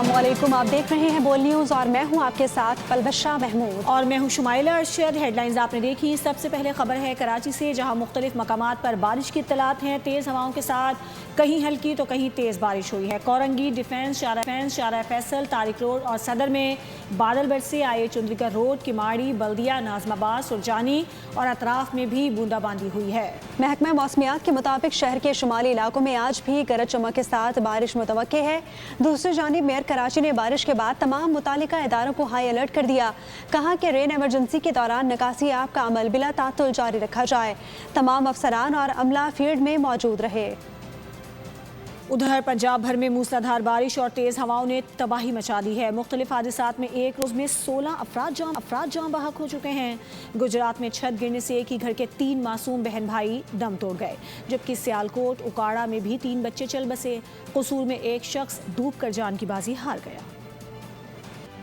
अस्सलाम वालेकुम, आप देख रहे हैं बोल न्यूज़ और मैं हूं आपके साथ पलबशा महमूद और मैं हूं शुमाइला अरशद। हेडलाइंस आपने देखी। सबसे पहले खबर है कराची से, जहां मुख्तलिफ मकामात पर बारिश की इत्तलात हैं। तेज़ हवाओं के साथ कहीं हल्की तो कहीं तेज़ बारिश हुई है। कोरंगी, डिफेंस, शारा फैसल, तारिक रोड और सदर में बादल बरसे आए। चुंदरीगढ़ रोड, किमाड़ी, बल्दिया, नाजमाबाद, सुरजानी और अतराफ में भी बूंदाबांदी हुई है। महकमा मौसमियात के मुताबिक शहर के शुमाली इलाकों में आज भी गरज चमक के साथ बारिश मुतवक्के है। दूसरी जानिब मेयर कराची ने बारिश के बाद तमाम मुतालिका इदारों को हाई अलर्ट कर दिया। कहा कि रेन एमरजेंसी के दौरान निकासी आप का अमल बिला तातुल जारी रखा जाए। तमाम अफसरान और अमला फील्ड में मौजूद रहे। उधर पंजाब भर में मूसलाधार बारिश और तेज़ हवाओं ने तबाही मचा दी है। मुख्तलिफ हादसात में एक रोज़ में 16 अफराद जान बहक हो चुके हैं। गुजरात में छत गिरने से एक ही घर के 3 मासूम बहन भाई दम तोड़ गए, जबकि सियालकोट उकाड़ा में भी 3 बच्चे चल बसे। कसूर में एक शख्स डूब कर जान की बाजी हार गया।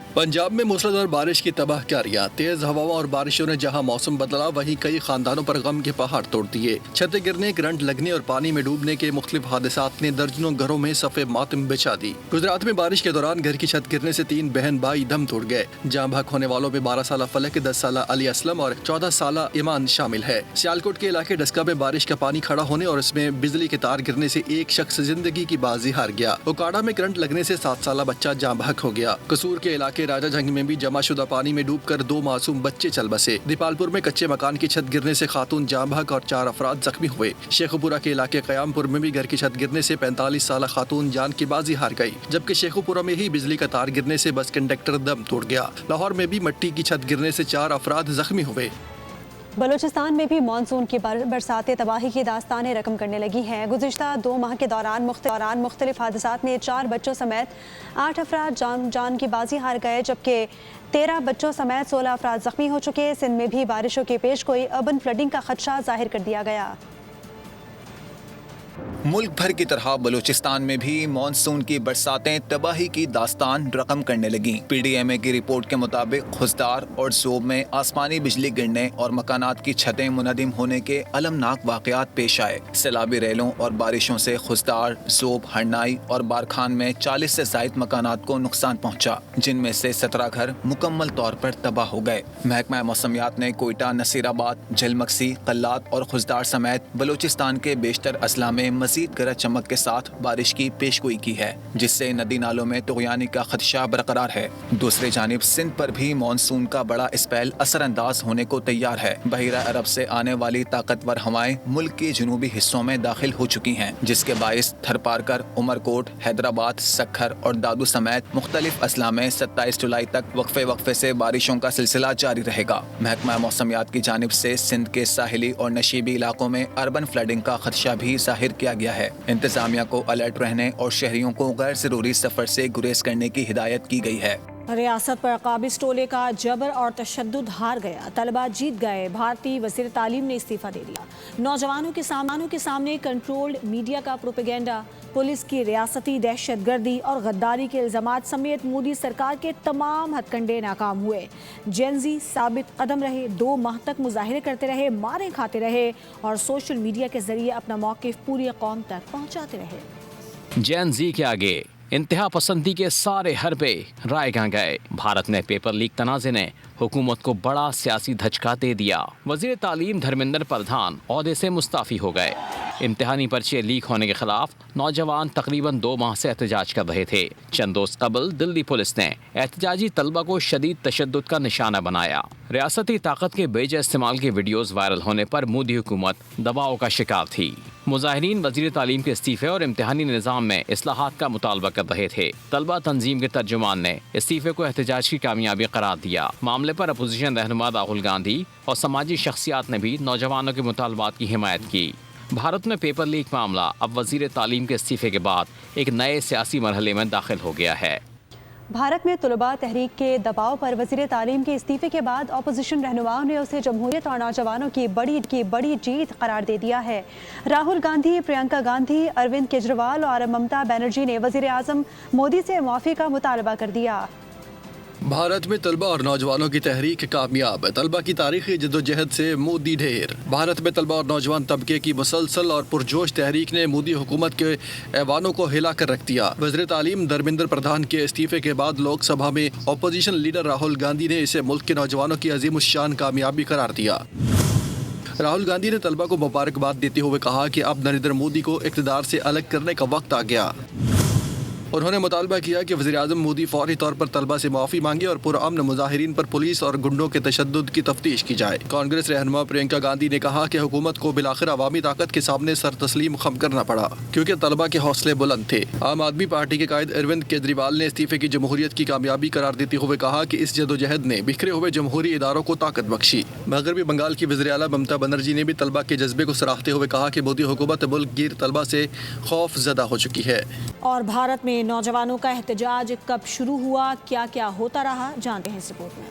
पंजाब में मूसलाधार बारिश की तबाह क्यारियां, तेज हवाओं और बारिशों ने जहां मौसम बदला, वहीं कई खानदानों पर गम के पहाड़ तोड़ दिए। छतें गिरने, करंट लगने और पानी में डूबने के मुख्तलिफ हादसात ने दर्जनों घरों में सफ़े मातम बिछा दी। गुजरात में बारिश के दौरान घर की छत गिरने से 3 बहन भाई दम तोड़ गए। जान बहक होने वालों में 12 साल फलक, 10 साल अली असलम और 14 साल ईमान शामिल है। सियालकोट के इलाके डस्का में बारिश का पानी खड़ा होने और इसमें बिजली के तार गिरने से एक शख्स जिंदगी की बाजी हार गया। उकाड़ा में करंट लगने से 7 साल बच्चा जान बहक हो गया। कसूर के इलाके राजा जंग में भी जमाशुदा पानी में डूबकर 2 मासूम बच्चे चल बसे। दीपालपुर में कच्चे मकान की छत गिरने से खातून जान बहक और 4 अफराद जख्मी हुए। शेखुपुरा के इलाके कयामपुर में भी घर की छत गिरने से 45 साल खातून जान की बाजी हार गई, जबकि शेखुपुरा में ही बिजली का तार गिरने से बस कंडक्टर दम तोड़ गया। लाहौर में भी मट्टी की छत गिरने से 4 अफराद जख्मी हुए। बलूचिस्तान में भी मानसून की बरसातें तबाही की दास्तानें रकम करने लगी हैं। गुज़िश्ता 2 माह के दौरान मुख्तलिफ हादसात में 4 बच्चों समेत 8 अफराद जान की बाजी हार गए, जबकि 13 बच्चों समेत 16 अफराद जख्मी हो चुके। सिंध में भी बारिशों के पेश गोई अर्बन फ्लडिंग का खदशा जाहिर कर दिया गया। मुल्क भर की तरह बलूचिस्तान में भी मानसून की बरसातें तबाही की दास्तान रकम करने लगी। PDMA की रिपोर्ट के मुताबिक खुजदार और ज़ोब में आसमानी बिजली गिरने और मकानात की छतें मुनहदिम होने के अलमनाक वाक़यात पेश आए। सैलाबी रेलों और बारिशों से खुजदार, ज़ोब, हरनाई और बारखान में 40 से ज़ायद मकानात को नुकसान पहुँचा, जिनमें से 17 घर मुकम्मल तौर पर तबाह हो गए। महकमा मौसमियात ने कोयटा, नसीराबाद, झलमक्सी, कल्लात और खुजदार समेत बलूचिस्तान के बेशतर अजला में मज़ीद गरज चमक के साथ बारिश की पेशगोई की है, जिससे नदी नालों में तुग़यानी का खदशा बरकरार है। दूसरी जानिब सिंध पर भी मानसून का बड़ा स्पेल असरअंदाज होने को तैयार है। बहीरा अरब से आने वाली ताकतवर हवाएं मुल्क के जनूबी हिस्सों में दाखिल हो चुकी हैं, जिसके बाइस थरपारकर, उमरकोट, हैदराबाद, सक्खर और दादू समेत मुख्तलिफ अजला में 27 जुलाई तक वक्फे से बारिशों का सिलसिला जारी रहेगा। महकमा मौसमियात की जानिब से सिंध के साहिली और नशीबी इलाकों में अर्बन फ्लडिंग का खदशा भी जाहिर किया गया है। इंतजामिया को अलर्ट रहने और शहरियों को गैर जरूरी सफर से गुरेज करने की हिदायत की गई है। रियासत पर काबिज टोले का जबर और तशद्दुद हार गया, तलबा जीत गए। भारतीय वज़ीर तालीम ने इस्तीफा दे दिया। नौजवानों के सामने कंट्रोल्ड मीडिया का प्रोपेगेंडा, पुलिस की रियासती दहशतगर्दी और गद्दारी के इल्ज़ामात समेत मोदी सरकार के तमाम हथकंडे नाकाम हुए। जेनजी साबित कदम रहे, 2 माह तक मुजाहिरे करते रहे, मारें खाते रहे और सोशल मीडिया के जरिए अपना मौक़िफ़ पूरी कौम तक पहुँचाते रहे। जेनजी के आगे इंतहा पसंदी के सारे हरबे राय गां गए। भारत में पेपर लीक तनाज़े ने हुकूमत को बड़ा सियासी धचका दे दिया। वज़ीर तालीम धर्मेंद्र प्रधान ओहदे से मुस्ताफ़ी हो गए। इम्तिहानी पर्चे लीक होने के खिलाफ नौजवान तकरीबन 2 माह से एहतजाज कर रहे थे। चंद रोज़ कबल दिल्ली पुलिस ने एहतजाजी तलबा को शदीद तशद्दुद का निशाना बनाया। रियासती ताकत के बेजा इस्तेमाल के वीडियोज़ वायरल होने पर मोदी हुकूमत दबाव का शिकार थी। मुजाहिरीन वज़ीर तालीम के इस्तीफ़े और इम्तिहानी निज़ाम में इस्लाहात का मुतालबा कर रहे थे। तलबा तंजीम के तर्जुमान ने इस्तीफ़े को एहतजाज की कामयाबी करार दिया। मामले पर अपोजिशन रहनुमा राहुल गांधी और समाजी शख्सियात ने भी नौजवानों के मुतालबात की हिमायत की। भारत में पेपर लीक मामला अब वज़ीर तालीम के इस्तीफ़े के बाद एक नए सियासी मरहले में दाखिल हो गया है। भारत में तुलबा तहरीक के दबाव पर वज़ीर तालीम के इस्तीफ़े के बाद अपोजिशन रहनुमाओं ने उसे जमहूरियत और नौजवानों की बड़ी जीत करार दे दिया है। राहुल गांधी, प्रियंका गांधी, अरविंद केजरीवाल और ममता बनर्जी ने वज़ीर आज़म मोदी से माफ़ी का मुतालबा कर दिया। भारत में तलबा और नौजवानों की तहरीक कामयाब, तलबा की तारीखी जदोजहद से मोदी ढेर। भारत में तलबा और नौजवान तबके की मुसलसल और पुरजोश तहरीक ने मोदी हुकूमत के ऐवानों को हिला कर रख दिया। वज़ीर तालीम धर्मेंद्र प्रधान के इस्तीफे के बाद लोकसभा में अपोजिशन लीडर राहुल गांधी ने इसे मुल्क के नौजवानों की अजीमुश्शान कामयाबी करार दिया। राहुल गांधी ने तलबा को मुबारकबाद देते हुए कहा कि अब नरेंद्र मोदी को इक़्तिदार से अलग करने का वक्त आ गया। उन्होंने मुतालबा किया कि वज़ीर-ए-आज़म मोदी फौरी तौर पर तलबा से माफ़ी मांगे और पुरअमन मुजाहिरीन पर पुलिस और गुंडों के तशद्दुद की तफ्तीश की जाए। कांग्रेस रहनुमा प्रियंका गांधी ने कहा कि हुकूमत को बिलाखिर अवामी ताकत के सामने सर तस्लीम खम करना पड़ा क्योंकि तलबा के हौसले बुलंद थे। आम आदमी पार्टी के कायद अरविंद केजरीवाल ने इस्तीफे की जमहूरियत की कामयाबी करार देते हुए कहा कि इस जदोजहद ने बिखरे हुए जमहूरी इदारों को ताकत बख्शी। मगरबी बंगाल की वज़ीर आला ममता बनर्जी ने भी तलबा के जज्बे को सराहते हुए कहा कि मोदी हुकूमत मुल्क गिर तलबा से खौफ ज़दा हो चुकी है। और भारत में नौजवानों का एहतजाज कब शुरू हुआ, क्या क्या होता रहा, जानते हैं इस रिपोर्ट में।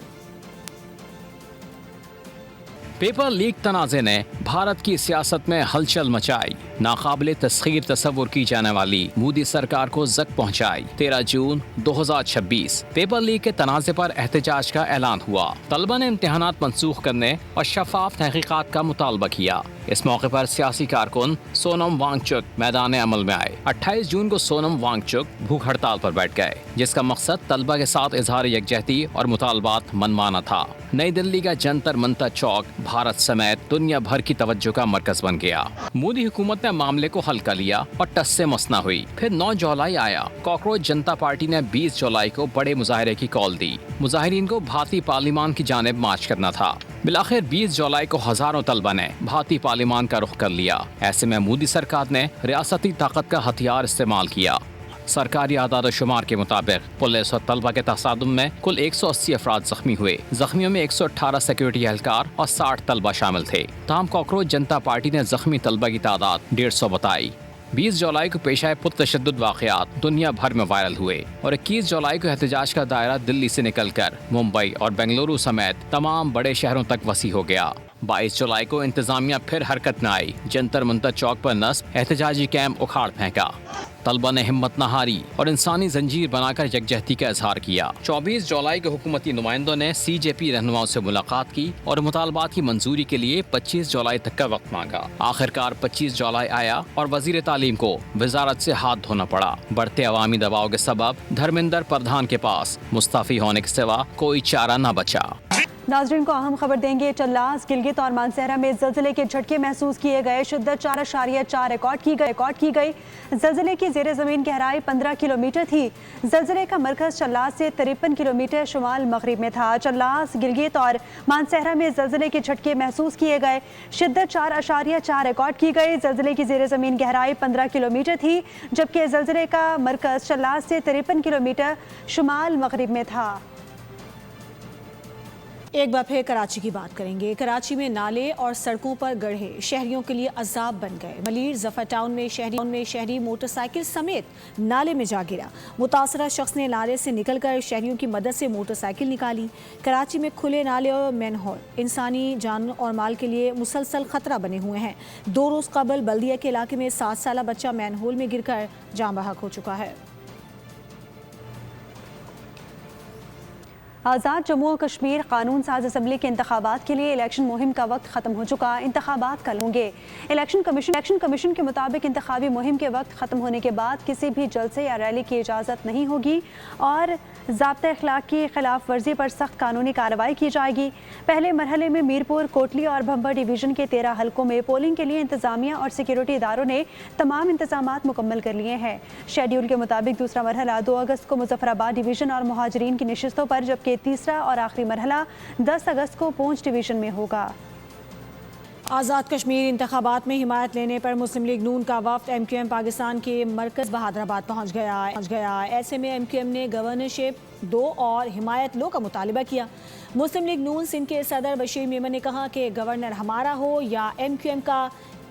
पेपर लीक तनाज़े ने भारत की सियासत में हलचल मचाई। नाकाबिले तस्खीर तस्वुर की जाने वाली मोदी सरकार को जक पहुंचाई। 13 जून 2026 पेपर लीक के तनाज़े पर एहतजाज का ऐलान हुआ। तलबा ने इम्तिहानात मनसूख करने और शफाफ तहकीकात का मुतालबा किया। इस मौके पर सियासी कारकुन सोनम वांगचुक मैदान अमल में आए। 28 जून को सोनम वांगचुक भूख हड़ताल पर बैठ गए, जिसका मकसद तलबा के साथ इजहार यकजहती और मुतालबात मनमाना था। नई दिल्ली का जंतर मंतर चौक भारत समेत दुनिया भर की तवज्जो का मरकज बन गया। मोदी हुकूमत ने मामले को हल्का लिया और टस से मस न हुई। फिर 9 जुलाई आया। कॉकरोच जनता पार्टी ने 20 जुलाई को बड़े मुजाहरे की कॉल दी। मुजाहिरीन को भारतीय पार्लियामान की जानिब मार्च करना था। बिलाखिर 20 जुलाई को हजारों तलबा ने भारतीय पार्लियामान का रुख कर लिया। ऐसे में मोदी सरकार ने रियासती ताकत का हथियार इस्तेमाल किया। सरकारी आदाद शुमार के मुताबिक पुलिस और तलबा के तसादुम में कुल 180 अफराद जख्मी हुए। जख्मियों में 118 सिक्योरिटी एहलकार और 60 तलबा शामिल थे। ताहम कॉकरोच जनता पार्टी ने जख्मी तलबा की तादाद 150 बताई। 20 जुलाई को पेश आए पुरतशद्दुद वाक़यात दुनिया भर में वायरल हुए और 21 जुलाई को एहतजाज का दायरा दिल्ली से निकलकर मुंबई और बेंगलुरु समेत तमाम बड़े शहरों तक वसी हो गया। 22 जुलाई को इंतजामिया फिर हरकत में आई। जंतर मंतर चौक पर नस्ब एहतजाजी कैंप उखाड़ फेंका। तलबा ने हिम्मत न हारी और इंसानी जंजीर बनाकर यकजहती का इजहार किया। 24 जुलाई को हुकूमती नुमाइंदों ने CJP रहनुमाओं से मुलाकात की और मुतालबात की मंजूरी के लिए 25 जुलाई तक का वक्त मांगा। आखिरकार 25 जुलाई आया और वजीर तालीम को वजारत से हाथ धोना पड़ा। बढ़ते अवामी दबाव के सबब धर्मेंद्र प्रधान के पास मुस्तफी होने के सिवा कोई चारा न बचा। नाज़रीन को अहम खबर देंगे। चल्लास, गिलगित और मानसहरा में ज़लज़ले के झटके महसूस किए गए। शिद्दत 4.4 रिकॉर्ड की गई। ज़लज़ले की ज़ेरे ज़मीन गहराई 15 किलोमीटर थी। ज़लज़ले का मरकज़ चल्लास से 53 किलोमीटर शुमाल मगरिब में था। चल्लास, गिलगित और मानसहरा में ज़लज़ले के झटके महसूस किए गए। शिद्दत 4.4 रिकॉर्ड की गई। ज़लज़ले की ज़ेरे ज़मीन गहराई 15 किलोमीटर थी, जबकि ज़लज़ले का मरकज़ चल्लास से 53 किलोमीटर शुमाल मगरिब में था। एक बार फिर कराची की बात करेंगे। कराची में नाले और सड़कों पर गड्ढे शहरियों के लिए अजाब बन गए। मलीर जफर टाउन में शहरी मोटरसाइकिल समेत नाले में जा गिरा। मुतासरा शख्स ने नाले से निकलकर शहरियों की मदद से मोटरसाइकिल निकाली। कराची में खुले नाले और मैनहोल इंसानी जान और माल के लिए मुसलसल खतरा बने हुए हैं। 2 रोज़ कबल बल्दिया के इलाके में 7 साला बच्चा मैनहोल में गिरकर जान बहक हो चुका है। आज़ाद जम्मू और कश्मीर कानून साज असम्बली के इंतखाबात के लिए इलेक्शन मुहिम का वक्त ख़त्म हो चुका। इंतखाबात कल होंगे। इलेक्शन कमीशन के मुताबिक इंतखाबी मुहिम के वक्त ख़त्म होने के बाद किसी भी जलसे या रैली की इजाज़त नहीं होगी और ज़ाब्ता अखलाक की खिलाफ वर्जी पर सख्त कानूनी कार्रवाई की जाएगी। पहले मरहले में मीरपुर, कोटली और भंबर डिवीज़न के 13 हलकों में पोलिंग के लिए इंतजामिया और सिक्योरिटी इदारों ने तमाम इंतजामात मुकम्मल कर लिए हैं। शेड्यूल के मुताबिक दूसरा मरहला 2 अगस्त को मुजफ्फराबाद डिवीज़न और मुहाजिरीन की नशिस्तों पर, जबकि तीसरा और आखिरी मरहला 10 अगस्त को पूंछ डिवीज़न में होगा। आज़ाद कश्मीर इंतखाबात में हिमायत लेने पर मुस्लिम लीग नून का वफ्द MQM पाकिस्तान के मरकज़ बहादराबाद पहुँच गया। ऐसे में MQM ने गवर्नरशिप 2 और हिमायत लो का मुतालबा किया। मुस्लिम लीग नून सिंध के सदर बशीर मेमन ने कहा कि गवर्नर हमारा हो या MQM का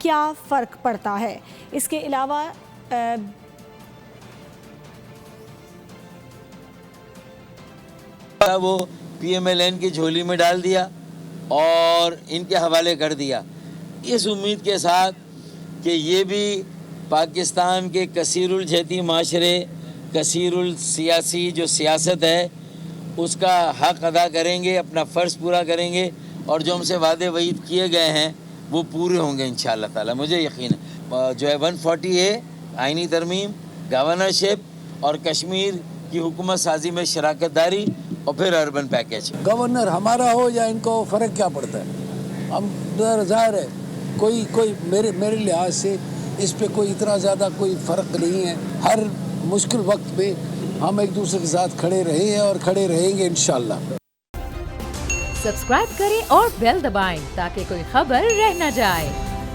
क्या फ़र्क पड़ता है। इसके अलावा वो PMLN की झोली में डाल दिया और इनके हवाले कर दिया, इस उम्मीद के साथ कि ये भी पाकिस्तान के कसीरुल जहती माशरे, कसीरुल सियासी जो सियासत है اس کا حق ادا کریں گے, اپنا فرض پورا کریں گے, اور جو ہم سے وعدے وعید کیے گئے ہیں وہ پورے ہوں گے انشاءاللہ تعالی. مجھے یقین ہے جو ہے 140 ہے آئینی ترمیم, گورنرشپ اور کشمیر کی حکومت سازی میں شراکت داری اور پھر اربن پیکیج. گورنر ہمارا ہو یا ان کو فرق کیا پڑتا ہے؟ ہم ظاہر ہے کوئی میرے لحاظ سے اس پہ کوئی اتنا زیادہ کوئی فرق نہیں ہے. ہر مشکل وقت پہ ہم ایک دوسرے کے ساتھ کھڑے رہے ہیں اور کھڑے رہیں گے انشاءاللہ. سبسکرائب کریں اور بیل دبائیں تاکہ کوئی خبر رہ نہ جائے.